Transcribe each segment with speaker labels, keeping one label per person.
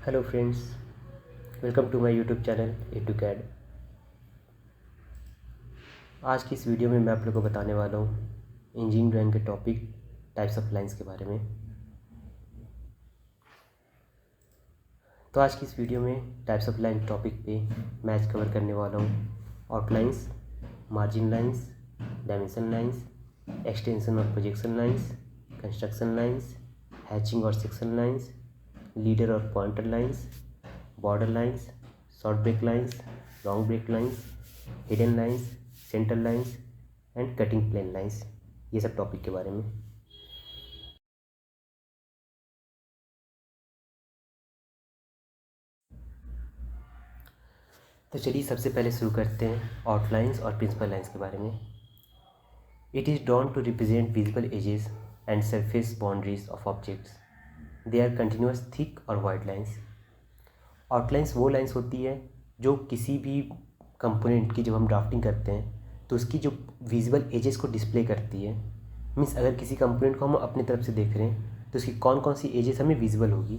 Speaker 1: Hello friends, welcome to my YouTube channel Educad. आज की इस वीडियो में मैं आप लोगों को बताने वाला हूँ इंजीनियरिंग ड्राइंग के टॉपिक टाइप्स ऑफ लाइंस के बारे में। तो आज की इस वीडियो में टाइप्स ऑफ लाइन टॉपिक पे मैं आज कवर करने वाला हूँ outlines, margin lines, dimension lines, extension और projection lines, construction lines, hatching और सेक्शन लाइंस, लीडर और pointer lines, border lines, short break lines, long break lines, hidden lines, center lines and cutting plane lines, ये सब topic के बारे में। तो चलिए सबसे पहले शुरू करते हैं आउटलाइंस और प्रिंसिपल लाइंस के बारे में। It is drawn to represent visible edges and surface boundaries of objects. They are continuous thick और वाइड लाइंस। आउटलाइंस वो लाइंस होती है जो किसी भी कंपोनेंट की जब हम ड्राफ्टिंग करते हैं तो उसकी जो विजिबल एजेस को डिस्प्ले करती है। मीन्स अगर किसी कंपोनेंट को हम अपनी तरफ से देख रहे हैं तो उसकी कौन कौन सी एजेस हमें विजिबल होगी,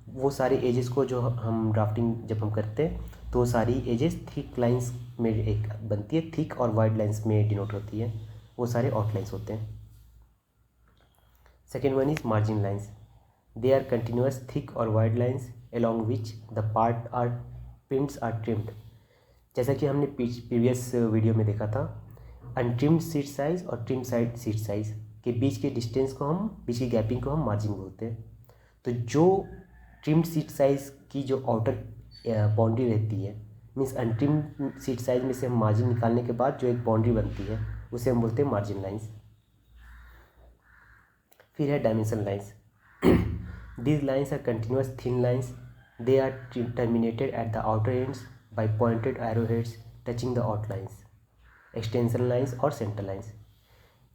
Speaker 1: वो सारे एजेस को जो हम ड्राफ्टिंग जब हम करते हैं तो वो सारी एजेस थिक लाइंस में एक बनती है, थिक और वाइड लाइंस में डिनोट होती है, वो सारे आउटलाइंस होते हैं। Second one is margin lines. They are continuous thick और wide lines along which the part are pins are trimmed। जैसा कि हमने प्रीवियस वीडियो में देखा था, अनट्रिम्ड सीट साइज और ट्रिम साइड सीट साइज के बीच के डिस्टेंस को हम, बीच की गैपिंग को हम मार्जिन बोलते हैं। तो जो ट्रिम्ड सीट साइज की जो आउटर बाउंड्री रहती है, मीन्स अनट्रिम्ड सीट साइज में से हम मार्जिन निकालने के बाद जो एक बाउंड्री बनती है उसे हम बोलते हैं मार्जिन लाइंस। फिर है dimension lines. These lines are continuous thin lines. They are terminated at the outer ends by pointed arrowheads touching the outlines. Extension lines और center lines।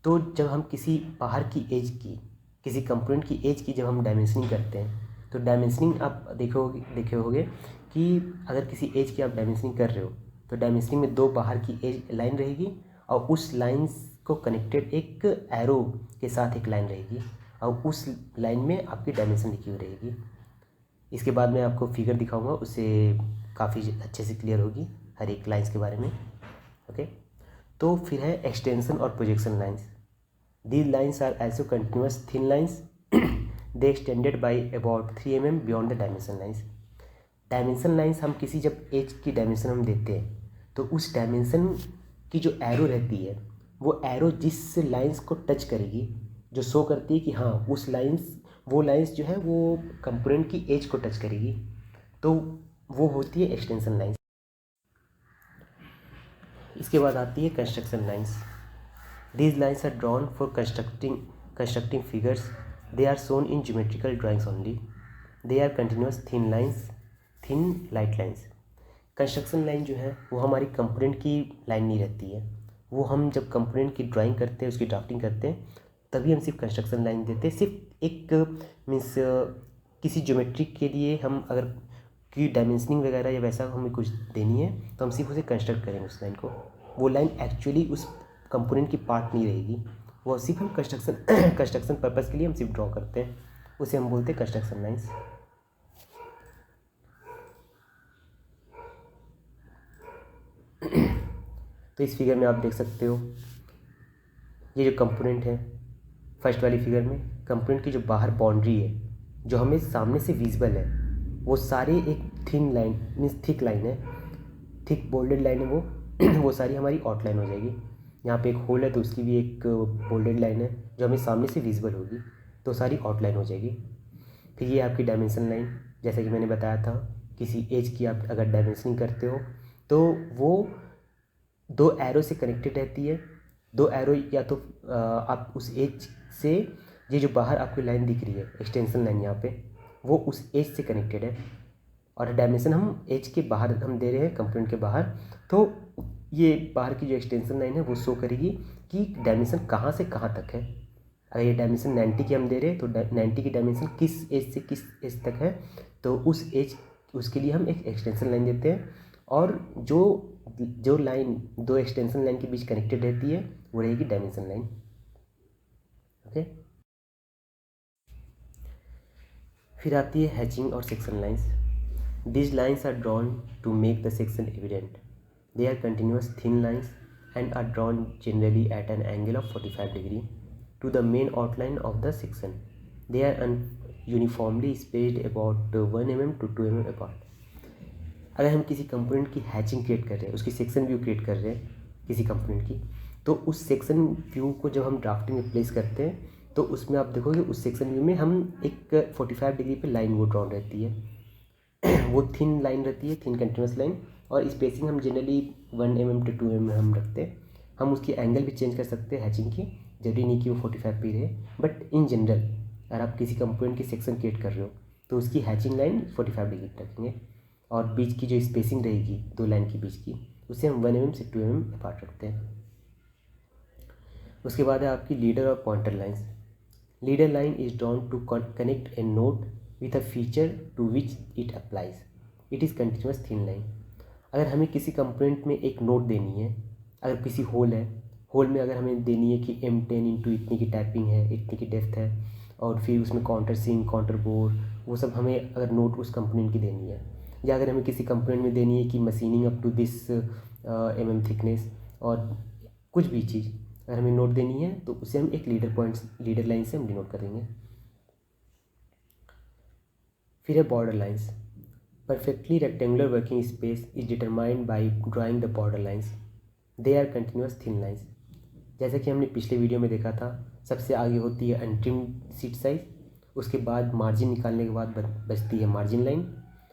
Speaker 1: तो जब हम किसी बाहर की एज की, किसी कंपोनेंट की एज की जब हम डायमेंशनिंग करते हैं तो डायमेंशनिंग आप देखे होगे कि अगर किसी एज की आप डायमेंशनिंग कर रहे हो तो डायमेंशनिंग में दो बाहर की एज लाइन रहेगी और उस लाइन्स को कनेक्टेड एक एरो के साथ एक लाइन रहेगी और उस लाइन में आपकी डायमेंशन लिखी हुई रहेगी। इसके बाद मैं आपको फिगर दिखाऊंगा, उससे काफ़ी अच्छे से क्लियर होगी हर एक लाइन्स के बारे में। ओके, तो फिर है एक्सटेंशन और projection lines. These lines are also continuous thin lines. They extended by about 3 mm beyond the dimension lines. Dimension lines हम किसी जब एज की डायमेंशन हम देते हैं तो उस डायमेंशन की जो एरो रहती है वो एरो जिस लाइन्स को टच करेगी, जो शो करती है कि हाँ उस लाइन्स, वो लाइन्स जो है वो कंपोनेंट की एज को टच करेगी, तो वो होती है एक्सटेंशन लाइन्स। इसके बाद आती है construction lines. These lines are drawn for constructing figures. They are shown in geometrical drawings only. They are continuous thin lines, thin light lines. Construction line जो है वो हमारी कंपोनेंट की लाइन नहीं रहती है, वो हम जब कंपोनेंट की ड्राइंग करते हैं, उसकी ड्राफ्टिंग करते हैं, तभी हम सिर्फ कंस्ट्रक्शन लाइन देते हैं। सिर्फ एक मीन्स किसी ज्योमेट्री के लिए हम अगर की डायमेंशनिंग वगैरह या वैसा हमें कुछ देनी है तो हम सिर्फ उसे कंस्ट्रक्ट करेंगे उस लाइन को। वो लाइन एक्चुअली उस कंपोनेंट की पार्ट नहीं रहेगी, वो सिर्फ हम कंस्ट्रक्शन पर्पज़ के लिए हम सिर्फ ड्रॉ करते हैं, उसे हम बोलते हैं कंस्ट्रक्शन लाइन्स। तो इस फिगर में आप देख सकते हो ये जो कंपोनेंट है, फर्स्ट वाली फिगर में कंपोनेंट की जो बाहर बाउंड्री है जो हमें सामने से विजिबल है, वो सारे एक thin line means thick line है, थिक बोल्डेड लाइन है वो वो सारी हमारी आउटलाइन हो जाएगी। यहाँ पे एक होल है तो उसकी भी एक बोल्डेड लाइन है जो हमें सामने से विजिबल होगी, तो सारी आउटलाइन हो जाएगी। फिर ये आपकी डायमेंशन लाइन, जैसा कि मैंने बताया था किसी एज की आप अगर डायमेंशनिंग करते हो तो वो दो एरो से कनेक्टेड रहती है। दो एरो या तो आप उस एज से, ये जो बाहर आपको लाइन दिख रही है एक्सटेंशन लाइन यहाँ पे, वो उस एज से कनेक्टेड है और डायमेंशन हम एज के बाहर हम दे रहे हैं कंपोनेंट के बाहर, तो ये बाहर की जो एक्सटेंशन लाइन है वो शो करेगी कि डायमेंशन कहाँ से कहाँ तक है। अगर ये डायमेंशन 90 की हम दे रहे हैं तो 90 की डायमेंशन किस एज से किस एज तक है, तो उस एज, उसके लिए हम एक एक्सटेंशन लाइन देते हैं और जो जो लाइन दो एक्सटेंशन लाइन के बीच कनेक्टेड रहती है वो रहेगी डायमेंशन लाइन। ओके, फिर आती है हैचिंग और section lines. These lines are drawn to make the section evident. They are continuous thin lines and are drawn generally at an angle of 45 degree to the main outline of the section. They are uniformly spaced about 1 mm to 2 mm apart. अगर हम किसी component की hatching create कर रहे हैं, उसकी section view create कर रहे हैं किसी कंपोनेंट की, तो उस सेक्शन व्यू को जब हम ड्राफ्टिंग में प्लेस करते हैं तो उसमें आप देखोगे उस सेक्शन व्यू में हम एक 45 डिग्री पे लाइन वो ड्रॉन रहती है वो थिन लाइन रहती है, थिन कंटिन्यूस लाइन, और स्पेसिंग हम जनरली 1 mm to 2 mm हम रखते हैं। हम उसकी एंगल भी चेंज कर सकते हैं हैचिंग की, जरूरी नहीं कि वो 45 पे रहे, बट इन जनरल अगर आप किसी कंपोनेंट की सेक्शन क्रिएट कर रहे हो तो उसकी हैचिंग लाइन 45 डिग्री रखेंगे और बीच की जो स्पेसिंग रहेगी दो लाइन के बीच की उसे हम 1 mm से 2 mm अपार्ट रखते हैं। उसके बाद है आपकी लीडर और pointer lines. Leader line is drawn to connect a node with a feature to which it applies. It is continuous thin line. अगर हमें किसी कंपोनेंट में एक नोड देनी है, अगर किसी होल है, होल में अगर हमें देनी है कि M10 इंटू इतनी की टैपिंग है, इतनी की डेप्थ है, और फिर उसमें काउंटर सिंक, काउंटर बोर, वो सब हमें अगर नोट उस कंपोनेंट की देनी है, या अगर हमें किसी कंपोनेंट में देनी है कि machining up to this mm thickness और कुछ भी चीज़ अगर हमें नोट देनी है तो उसे हम एक लीडर लाइन से हम डिनोट करेंगे। फिर है border lines. Perfectly rectangular working space is determined by drawing the border lines. They are continuous thin lines. जैसा कि हमने पिछले वीडियो में देखा था, सबसे आगे होती है अनट्रिम्ड सीट साइज, उसके बाद मार्जिन निकालने के बाद बचती है मार्जिन लाइन,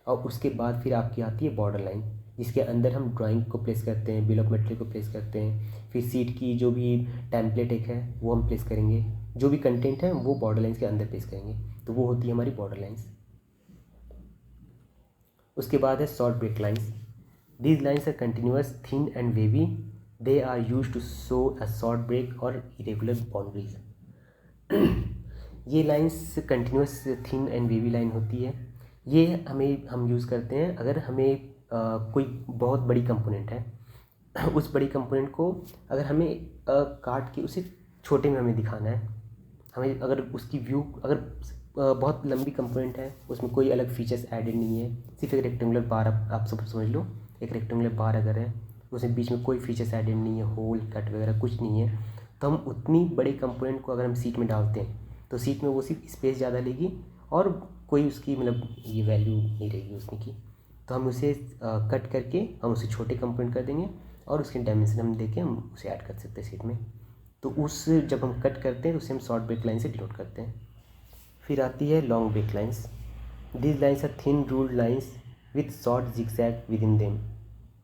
Speaker 1: और उसके बाद फिर आपकी आती है बॉर्डर लाइन, जिसके अंदर हम ड्राइंग को प्लेस करते हैं, बिल ऑफ मटेरियल को प्लेस करते हैं, फिर सीट की जो भी टेम्पलेट एक है वो हम प्लेस करेंगे, जो भी कंटेंट है वो बॉर्डर लाइन्स के अंदर प्लेस करेंगे, तो वो होती है हमारी बॉर्डर लाइन्स। उसके बाद है short break lines. These lines are continuous thin and wavy. They are use to show a short break और इरेगुलर बाउंड्रीज। ये lines continuous thin and wavy line होती है। ये हम यूज़ करते हैं अगर हमें कोई बहुत बड़ी कंपोनेंट है उस बड़ी कंपोनेंट को अगर हमें काट के उसे छोटे में हमें दिखाना है, हमें अगर उसकी व्यू अगर बहुत लंबी कंपोनेंट है, उसमें कोई अलग फीचर्स एडेड नहीं है, सिर्फ एक रेक्टेंगुलर बार आप सब समझ लो, एक रेक्टेंगुलर बार अगर है उसमें बीच में कोई फीचर्स एडेड नहीं है, होल कट वगैरह कुछ नहीं है, तो हम उतनी बड़ी कंपोनेंट को अगर हम सीट में डालते हैं तो सीट में वो सिर्फ स्पेस ज़्यादा लेगी और कोई उसकी मतलब ये वैल्यू नहीं रहेगी उसमें की, तो हम उसे कट करके हम उसे छोटे कंपोनेंट कर देंगे और उसके डायमेंशन हम देके हम उसे ऐड कर सकते हैं सीट में। तो उस जब हम कट करते हैं तो उसे हम शॉर्ट ब्रेक लाइन से डिनोट करते हैं। फिर आती है long break lines. These lines are thin ruled lines with short zigzag within them.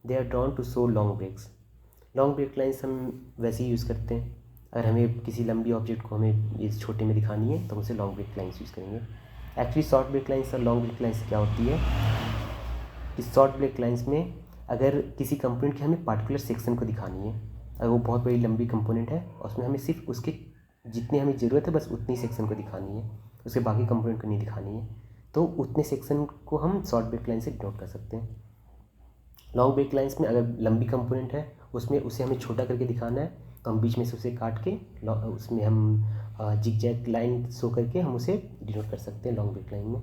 Speaker 1: They are drawn to show long breaks. Long break lines हम वैसे ही यूज़ करते हैं अगर हमें किसी लंबी ऑब्जेक्ट को हमें इस छोटे में दिखानी है तो हम उसे लॉन्ग ब्रेक लाइन्स यूज़ करेंगे। एक्चुअली शॉर्ट ब्रेक लाइन्स और लॉन्ग ब्रेक लाइन्स क्या होती है कि शॉर्ट ब्रेक लाइन्स में अगर किसी कंपोनेंट की हमें पार्टिकुलर सेक्शन को दिखानी है, अगर वो बहुत बड़ी लंबी कंपोनेंट है और उसमें हमें सिर्फ उसके जितनी हमें ज़रूरत है बस उतनी सेक्शन को दिखानी है, उसके बाकी कंपोनेंट को नहीं दिखानी है, तो उतने सेक्शन को हम शॉर्ट ब्रेक लाइन से डिनोट कर सकते हैं। लॉन्ग ब्रेक लाइन्स में अगर लंबी कंपोनेंट है उसमें उसे हमें छोटा करके दिखाना है तो हम बीच में से उसे काट के उसमें हम जिगजैग लाइन शो करके हम उसे डिनोट कर सकते हैं लॉन्ग ब्रेक लाइन में।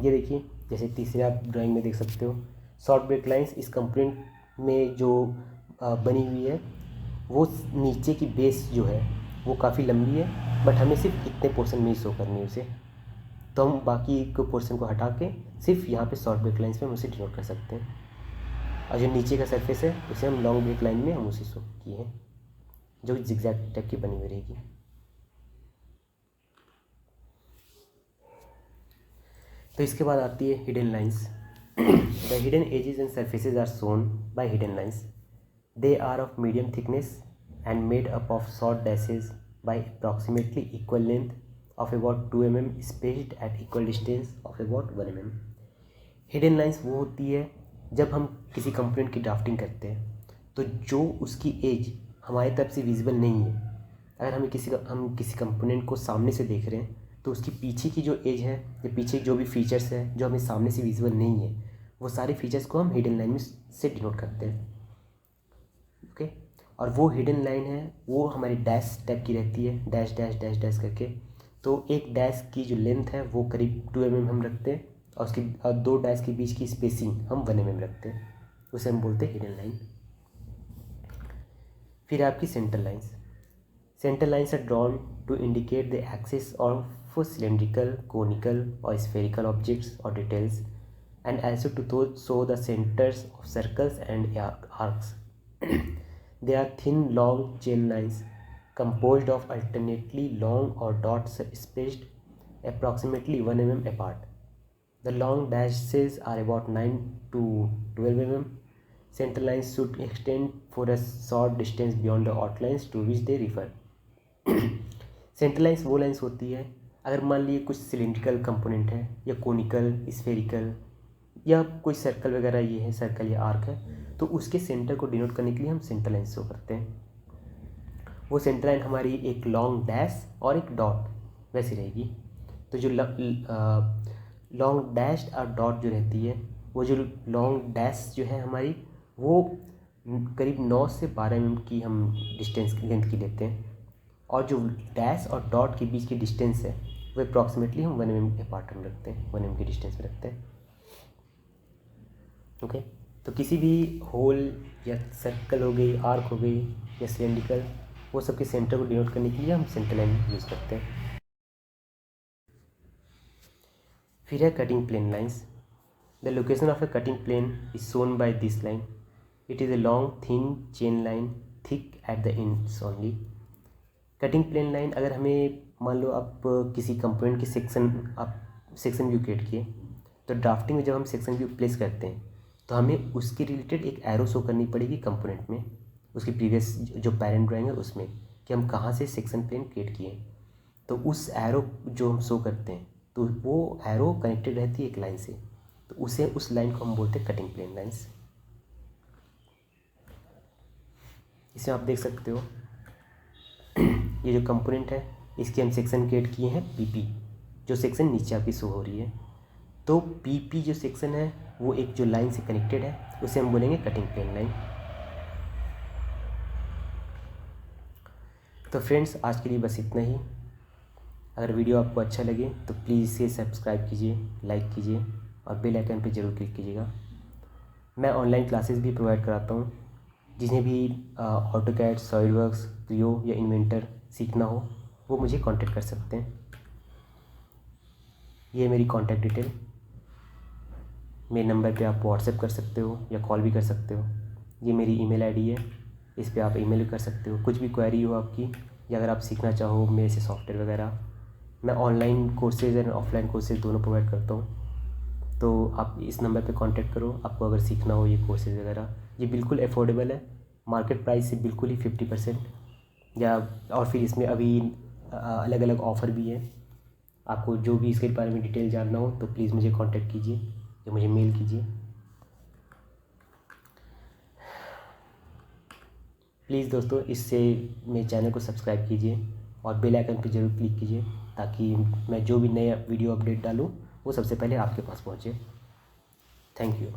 Speaker 1: ये देखिए जैसे तीसरे आप ड्राइंग में देख सकते हो, शॉर्ट ब्रेक लाइन्स इस कंपोनेंट में जो बनी हुई है वो नीचे की बेस जो है वो काफ़ी लंबी है, बट हमें सिर्फ इतने पोर्शन में ही शो करनी है उसे, तो हम बाकी को पोर्शन को हटा के सिर्फ यहाँ पे शॉर्ट ब्रेक लाइन्स में हम उसे डिनोट कर सकते हैं, और जो नीचे का सरफेस है उसे हम लॉन्ग ब्रेक लाइन में हम उसे शो किए हैं जो जिगजैग टाइप की बनी हुई रहेगी। तो इसके बाद आती है hidden lines. The hidden edges and surfaces are shown by hidden lines. They are of medium thickness and made up of short dashes by approximately equal length of about 2 mm spaced at equal distance of about 1 mm. Hidden lines वो होती है जब हम किसी component की drafting करते हैं तो जो उसकी एज हमारी तरफ से विजिबल नहीं है, अगर हम किसी कंपोनेंट को सामने से देख रहे हैं तो उसकी पीछे की जो एज है या पीछे जो भी फीचर्स है जो हमें सामने से विजिबल नहीं है वो सारे फीचर्स को हम हिडन लाइन में से डिनोट करते हैं। ओके, और वो हिडन लाइन है वो हमारी डैश टाइप की रहती है, डैश डैश डैश डैश करके। तो एक डैश की जो लेंथ है वो करीब 2 mm हम रखते हैं, और उसकी दो डैश के बीच की स्पेसिंग हम 1 mm रखते हैं, उसे हम बोलते हैं हिडन लाइन। फिर आपकी centre lines. Centre lines are drawn to indicate the axis of cylindrical, conical और स्फेरिकल ऑब्जेक्ट्स और details, and also to show the centers of circles and arcs. They are thin, long chain lines composed of alternately long or dots spaced approximately 1 mm apart. The long dashes are about 9 to 12 mm. Center lines should extend for a short distance beyond the outlines to which they refer. Centre lines वो lines होती है अगर मान लीजिए कुछ cylindrical component है या conical, spherical या कोई सर्कल वगैरह, ये है सर्कल या आर्क है, तो उसके सेंटर को डिनोट करने के लिए हम सेंटर लाइन शो करते हैं। वो सेंटर लाइन हमारी एक लॉन्ग डैश और एक डॉट वैसी रहेगी। तो जो लॉन्ग डैश और डॉट जो रहती है, वो जो लॉन्ग डैश जो है हमारी वो करीब 9 से 12 mm की हम डिस्टेंस लेंथ की लेते हैं, और जो डैश और डॉट के बीच की डिस्टेंस है वो अप्रॉक्सीमेटली हम 1 mm अपार्ट हम रखते हैं, 1 mm की डिस्टेंस पे रखते हैं। ओके, तो किसी भी होल या सर्कल हो गई, आर्क हो गई या सिलेंड्रिकल, वो सब के सेंटर को डिनोट करने के लिए हम सेंटर लाइन यूज़ करते हैं। फिर है cutting plane lines. The location of a cutting plane is shown by this line. It is a long thin chain line, thick at the ends only. Cutting plane line, अगर हमें मान लो आप किसी component की सेक्शन व्यू क्रिएट किए, तो drafting में जब हम सेक्शन व्यू प्लेस करते हैं तो हमें उसके रिलेटेड एक एरो शो करनी पड़ेगी कंपोनेंट में, उसकी प्रीवियस जो पैरेंट ड्राइंग है उसमें, कि हम कहाँ से सेक्शन प्लेन क्रिएट किए। तो उस एरो जो हम शो करते हैं तो वो एरो कनेक्टेड रहती है एक लाइन से, तो उस लाइन को हम बोलते हैं कटिंग प्लेन लाइन्स। इसे आप देख सकते हो, ये जो कंपोनेंट है इसके हम सेक्शन क्रिएट किए हैं पीपी, जो सेक्शन नीचे आपकी शो हो रही है। तो पीपी जो सेक्शन है वो एक जो लाइन से कनेक्टेड है उसे हम बोलेंगे कटिंग प्लेन लाइन। तो फ्रेंड्स, आज के लिए बस इतना ही। अगर वीडियो आपको अच्छा लगे तो प्लीज़ इसे सब्सक्राइब कीजिए, लाइक कीजिए और बेल आइकन पर ज़रूर क्लिक कीजिएगा। मैं ऑनलाइन क्लासेस भी प्रोवाइड कराता हूँ, जिन्हें भी ऑटोकैड, सॉलिडवर्क्स, क्रियो या इन्वेंटर सीखना हो वो मुझे कांटेक्ट कर सकते हैं। ये मेरी कांटेक्ट डिटेल, मेरे नंबर पे आप व्हाट्सएप कर सकते हो या कॉल भी कर सकते हो। ये मेरी ईमेल आईडी है, इस पे आप ईमेल भी कर सकते हो। कुछ भी क्वेरी हो आपकी, या अगर आप सीखना चाहो मेरे से सॉफ्टवेयर वगैरह, मैं ऑनलाइन कोर्सेज और ऑफलाइन कोर्सेज दोनों प्रोवाइड करता हूँ। तो आप इस नंबर पे कांटेक्ट करो, आपको अगर सीखना हो ये कोर्सेज वगैरह। ये बिल्कुल अफोर्डेबल है, मार्केट प्राइस से बिल्कुल ही 50% या, और फिर इसमें अभी अलग अलग ऑफ़र भी है। आपको जो भी इसके बारे में डिटेल जानना हो तो प्लीज़ मुझे कांटेक्ट कीजिए या मुझे मेल कीजिए। प्लीज़ दोस्तों, इससे मेरे चैनल को सब्सक्राइब कीजिए और बेल आइकन पर ज़रूर क्लिक कीजिए, ताकि मैं जो भी नया वीडियो अपडेट डालूँ वो सबसे पहले आपके पास पहुँचे। Thank you.